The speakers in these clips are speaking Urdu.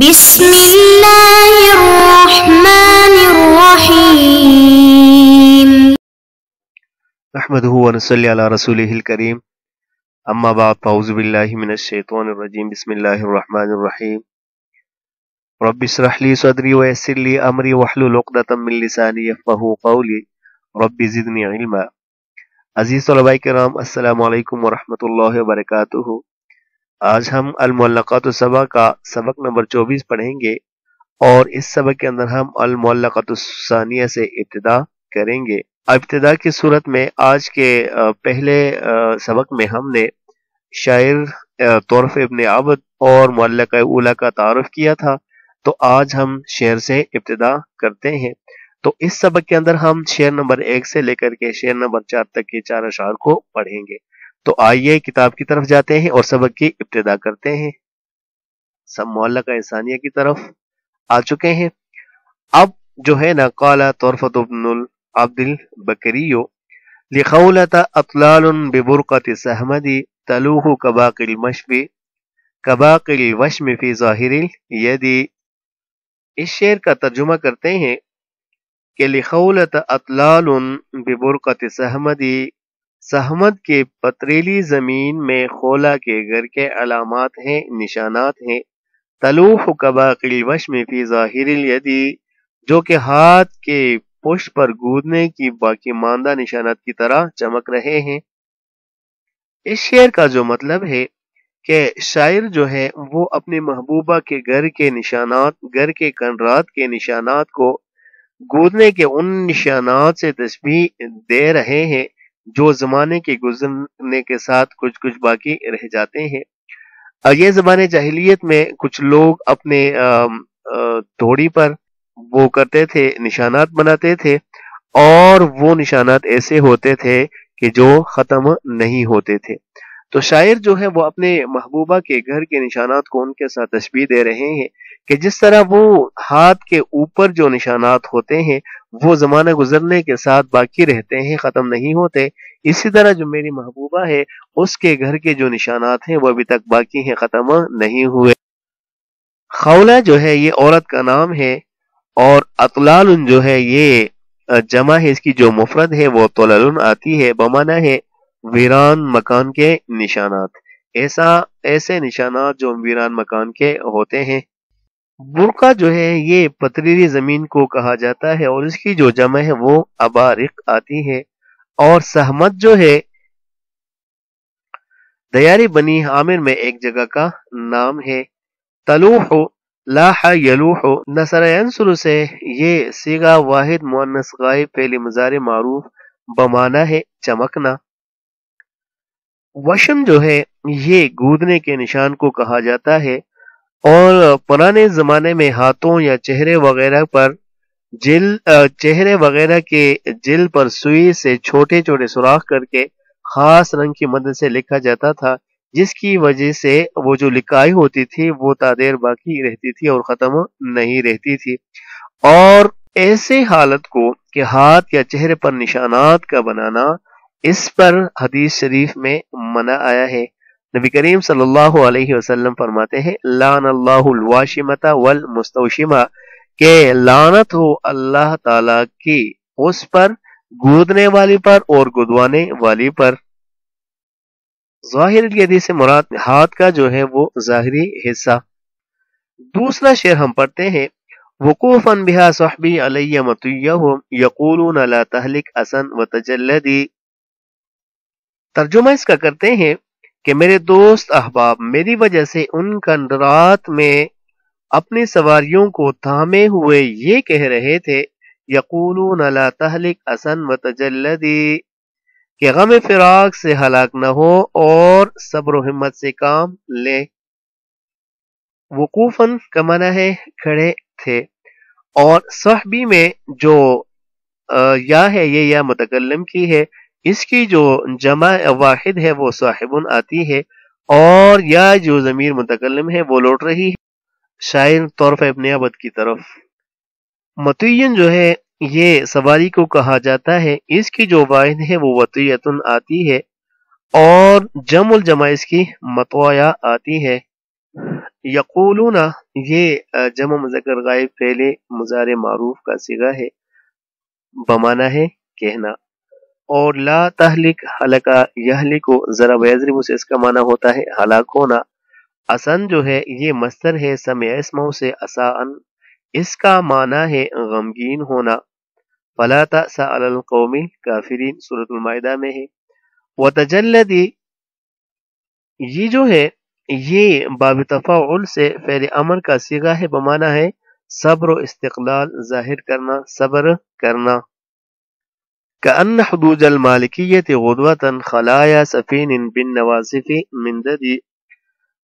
بسم اللہ الرحمن الرحیم نحمده ونصلي على رسوله الكريم اما بعد فاعوذ بالله من الشيطان الرجيم بسم الله الرحمن الرحيم رب اشرح لي صدري ويسر لي امري واحلل عقدة من لساني يفقهوا قولي رب زدني علما۔ عزیز طلباء کرام، السلام علیکم ورحمۃ اللہ وبرکاتہ۔ آج ہم المعلقات السبع کا سبق نمبر 24 پڑھیں گے، اور اس سبق کے اندر ہم المعلقات الثانیہ سے ابتدا کریں گے۔ ابتدا کی صورت میں آج کے پہلے سبق میں ہم نے شاعر طرف ابن عبد اور معلقہ اولی کا تعارف کیا تھا، تو آج ہم شعر سے ابتدا کرتے ہیں۔ تو اس سبق کے اندر ہم شعر نمبر 1 سے لے کر کے شعر نمبر 4 تک کے 4 اشعار کو پڑھیں گے۔ تو آئیے کتاب کی طرف جاتے ہیں اور سبق کی ابتدا کرتے ہیں۔ سب معلقہ ثانیہ کی طرف آ چکے ہیں۔ اب جو ہے نا، قال طرفۃ بن عبد البکری لخولۃ اطلال ببرقۃ سہمدی تلوہ کباقی الوشم فی ظاہر الید۔ اس شعر کا ترجمہ کرتے ہیں کہ لخولۃ اطلال ببرقۃ سہمدی، سہمد کے پتریلی زمین میں خولہ کے گھر کے علامات ہیں، نشانات ہیں۔ تلوح کباقی الوشم فی ظاہر الید، جو کہ ہاتھ کے پشت پر گودنے کی باقی ماندہ نشانات کی طرح چمک رہے ہیں۔ اس شعر کا جو مطلب ہے کہ شاعر جو ہے وہ اپنی محبوبہ کے گھر کے نشانات، گھر کے کنرات کے نشانات کو گودنے کے ان نشانات سے تشبیہ دے رہے ہیں جو زمانے کے گزرنے کے ساتھ کچھ کچھ باقی رہ جاتے ہیں۔ یہ زمانے جاہلیت میں کچھ لوگ اپنے توڑی پر وہ کرتے تھے، نشانات بناتے تھے، اور وہ نشانات ایسے ہوتے تھے کہ جو ختم نہیں ہوتے تھے۔ تو شاعر جو ہے وہ اپنے محبوبہ کے گھر کے نشانات کو ان کے ساتھ تشبیہ دے رہے ہیں کہ جس طرح وہ ہاتھ کے اوپر جو نشانات ہوتے ہیں وہ زمانہ گزرنے کے ساتھ باقی رہتے ہیں، ختم نہیں ہوتے، اسی طرح جو میری محبوبہ ہے اس کے گھر کے جو نشانات ہیں وہ ابھی تک باقی ہیں، ختم نہیں ہوئے۔ خولہ جو ہے یہ عورت کا نام ہے، اور اطلال جو ہے یہ جمع ہے، اس کی جو مفرد ہے وہ طلل آتی ہے، بمعنی ہے ویران مکان کے نشانات، ایسے نشانات جو ویران مکان کے ہوتے ہیں۔ برقع جو ہے یہ پتریلی زمین کو کہا جاتا ہے، اور اس کی جو جمع ہے وہ ابارق آتی ہے۔ اور سہمت جو ہے دیاری بنی عامر میں ایک جگہ کا نام ہے۔ تلوح لاح یلوح نصر ینصر سے یہ صیغہ واحد مؤنث غائب فعل مضارع معروف بمعنی ہے چمکنا۔ وشم جو ہے یہ گودنے کے نشان کو کہا جاتا ہے، اور پرانے زمانے میں ہاتھوں یا چہرے وغیرہ کے جلد پر سوئی سے چھوٹے چھوٹے سوراخ کر کے خاص رنگ کی مدد سے لکھا جاتا تھا، جس کی وجہ سے وہ جو لکھائی ہوتی تھی وہ تادیر باقی رہتی تھی اور ختم نہیں رہتی تھی۔ اور ایسے حالت کو کہ ہاتھ یا چہرے پر نشانات کا بنانا، اس پر حدیث شریف میں منع آیا ہے۔ نبی کریم صلی اللہ علیہ وسلم فرماتے ہیں لعن اللہ الواشمۃ والمستوشمہ، کہ لعنت ہو اللہ تعالی کی اس پر گودنے والی پر اور گدوانے والی پر۔ ظاہر الید سے مراد ہاتھ کا جو ہے وہ ظاہری حصہ۔ دوسرا شعر ہم پڑھتے ہیں وقوفا بها صحبی علی مطیہم یقولون لا تہلک اسن وتجلدی۔ ترجمہ اس کا کرتے ہیں کہ میرے دوست احباب میری وجہ سے ان کنڈرات میں اپنی سواریوں کو تھامے ہوئے یہ کہہ رہے تھے یقولون لا تہلک اسن وتجلدی، کہ غم فراق سے ہلاک نہ ہو اور صبر و ہمت سے کام لے۔ وقوفاً کا معنی ہے کھڑے تھے، اور صحبی میں جو یا ہے یہ یا متکلم کی ہے، اس کی جو جمع واحد ہے وہ صاحبن آتی ہے، اور یا جو ضمیر متکلم ہے وہ لوٹ رہی ہے شاعر طرف ابن عبد کی طرف۔ مطیعن جو ہے یہ سواری کو کہا جاتا ہے، اس کی جو واحد ہے وہ وطیعتن آتی ہے، اور جمع الجمع اس کی مطویا آتی ہے۔ یقولون یہ جمع مذکر غائب فعل مضارع معروف کا صیغہ ہے، بمانا ہے کہنا. اور لا تہلک ہلکا یہلکو ضرب یضرب سے اس کا معنی ہوتا ہے ہلاک ہونا. اسن جو ہے یہ مصدر ہے سمع اسمہ سے اساءن، اس کا معنی ہے غمگین ہونا. فلا تأس علی القوم الکافرین سورۃ المائدہ میں ہے. وتجلدی یہ جو ہے یہ باب تفاعل سے فعل امر کا صیغہ ہے، بمانا ہے صبر و استقلال ظاہر کرنا، صبر کرنا. کأن حدود المالکیت غدوة خلایا سفین بالنواصف من ددی.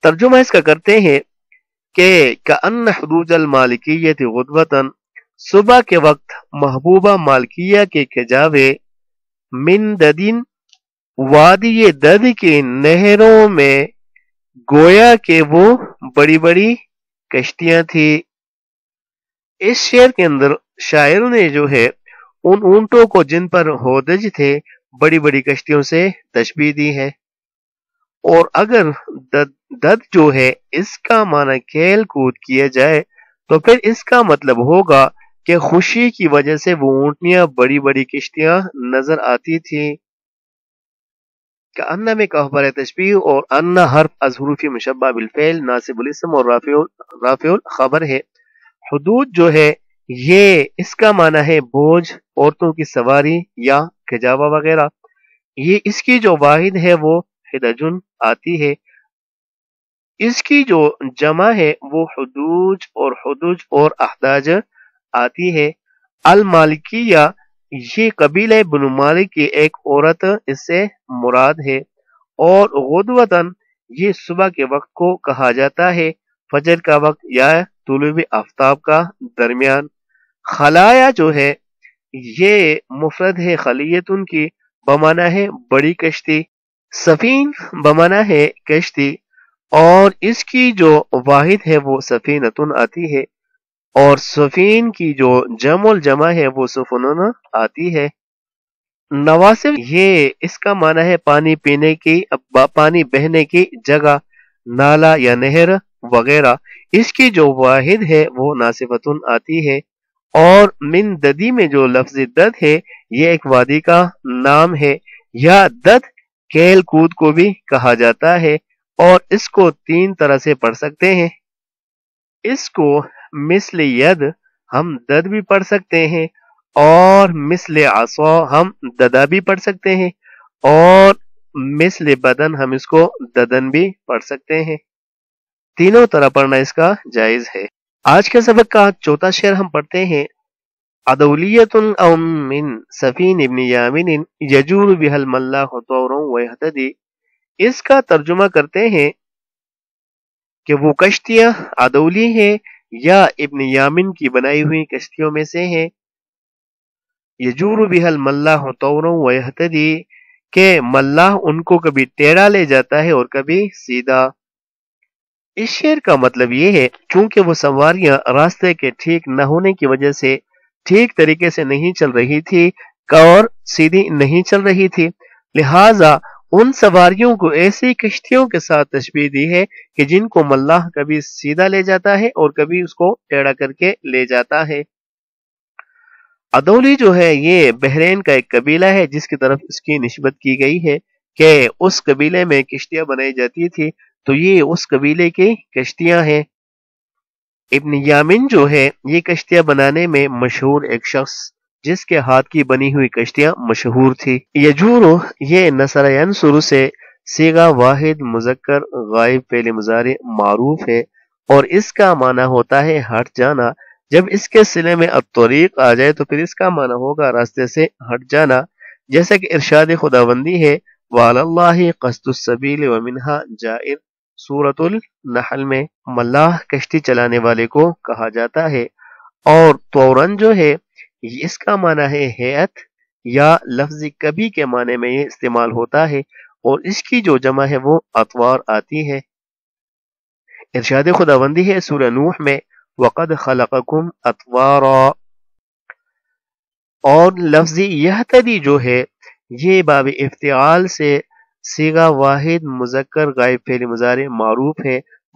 ترجمہ اس کا کرتے ہیں کہ کأن حدود المالکیت غدوة صبح کے وقت محبوبہ مالکیہ کے کجاوے من ددین وادی دد کی نہروں میں گویا کہ وہ بڑی بڑی کشتیاں تھی. اس شعر کے اندر شاعر نے جو ہے ان اونٹوں کو جن پر ہودج تھے بڑی بڑی کشتیوں سے تشبیہ دی ہے. اور اگر دد جو ہے اس کا معنی کھیل کود کیا جائے تو پھر اس کا مطلب ہوگا کہ خوشی کی وجہ سے وہ اونٹنیاں بڑی بڑی کشتیاں نظر آتی تھی. کأن میں کہبر تشبیہ اور ان حرف از حروف مشبہ بالفعل ناصب الاسم اور رافع الخبر ہے. حدود جو ہے یہ اس کا معنی ہے بوجھ، عورتوں کی سواری یا کجاوا وغیرہ. یہ اس کی جو واحد ہے وہ حدجن آتی ہے، اس کی جو جمع ہے وہ حدوج اور حدوج اور احداج آتی ہے. المالکیہ یہ قبیلہ بنو مالک کی ایک عورت اس سے مراد ہے. اور غدوتاً یہ صبح کے وقت کو کہا جاتا ہے، فجر کا وقت یا طلوع آفتاب کا درمیان. خلایا جو ہے یہ مفرد ہے خلیتن کی، بمانا ہے بڑی کشتی. سفین بمانا ہے کشتی، اور اس کی جو واحد ہے وہ سفینتن آتی ہے، اور سفین کی جو جمع الجمع ہے وہ سفنن آتی ہے. نواصب یہ اس کا معنی ہے پانی پینے کی، پانی بہنے کی جگہ، نالا یا نہر وغیرہ. اس کی جو واحد ہے وہ ناصفتن آتی ہے. اور من ددی میں جو لفظ دد ہے یہ ایک وادی کا نام ہے، یا دد کھیل کود کو بھی کہا جاتا ہے. اور اس کو تین طرح سے پڑھ سکتے ہیں. اس کو مثل ید ہم دد بھی پڑھ سکتے ہیں، اور مثل عصا ہم ددا بھی پڑھ سکتے ہیں، اور مثل بدن ہم اس کو ددن بھی پڑھ سکتے ہیں. تینوں طرح پڑھنا اس کا جائز ہے. آج کے سبق کا چوتھا شعر ہم پڑھتے ہیں. عدولیت او من سفین ابن یامن یجور بها الملاح طورا ویہتدی. اس کا ترجمہ کرتے ہیں کہ وہ کشتیاں عدولی ہیں یا ابن یامن کی بنائی ہوئی کشتیوں میں سے ہیں. یجور بها الملاح طورا ویہتدی کہ ملاح ان کو کبھی ٹیڑھا لے جاتا ہے اور کبھی سیدھا. اس شعر کا مطلب یہ ہے چونکہ وہ سواریاں راستے کے ٹھیک نہ ہونے کی وجہ سے ٹھیک طریقے سے نہیں چل رہی تھی اور سیدھی نہیں چل رہی تھی، لہٰذا ان سواریوں کو ایسی کشتیوں کے ساتھ تشبیہ دی ہے کہ جن کو ملاح کبھی سیدھا لے جاتا ہے اور کبھی اس کو ٹیڑھا کر کے لے جاتا ہے. عدولی جو ہے یہ بحرین کا ایک قبیلہ ہے جس کی طرف اس کی نسبت کی گئی ہے کہ اس قبیلے میں کشتیاں بنائی جاتی تھی، تو یہ اس قبیلے کی کشتیاں ہیں. ابن یامن جو ہے یہ کشتیاں بنانے میں مشہور ایک شخص جس کے ہاتھ کی بنی ہوئی کشتیاں مشہور تھی. یجورو یہ نصر ینصر سے صیغہ واحد مذکر غائب فعل مضارع معروف ہے، اور اس کا معنی ہوتا ہے ہٹ جانا. جب اس کے صلے میں الطریق آ جائے تو پھر اس کا معنی ہوگا راستے سے ہٹ جانا، جیسا کہ ارشاد خداوندی ہے وَعَلَى اللَّهِ قَصْدُ السَّبِيلِ وَمِنْهَا جَائِرٌ سورۃ النحل میں. ملاح کشتی چلانے والے کو کہا جاتا ہے. اور طورن جو ہے اس کا معنی ہے ہیئت یا لفظ کبھی کے معنی میں یہ استعمال ہوتا ہے، اور اس کی جو جمع ہے وہ اطوار آتی ہے. ارشاد خداوندی ہے سورہ نوح میں وَقَدْ خَلَقَكُمْ أَطْوَارًا. اور لفظ یہتدی جو ہے یہ باب افتعال سے صیغہ واحد مذکر غائب فعل مضارع معروف ہے،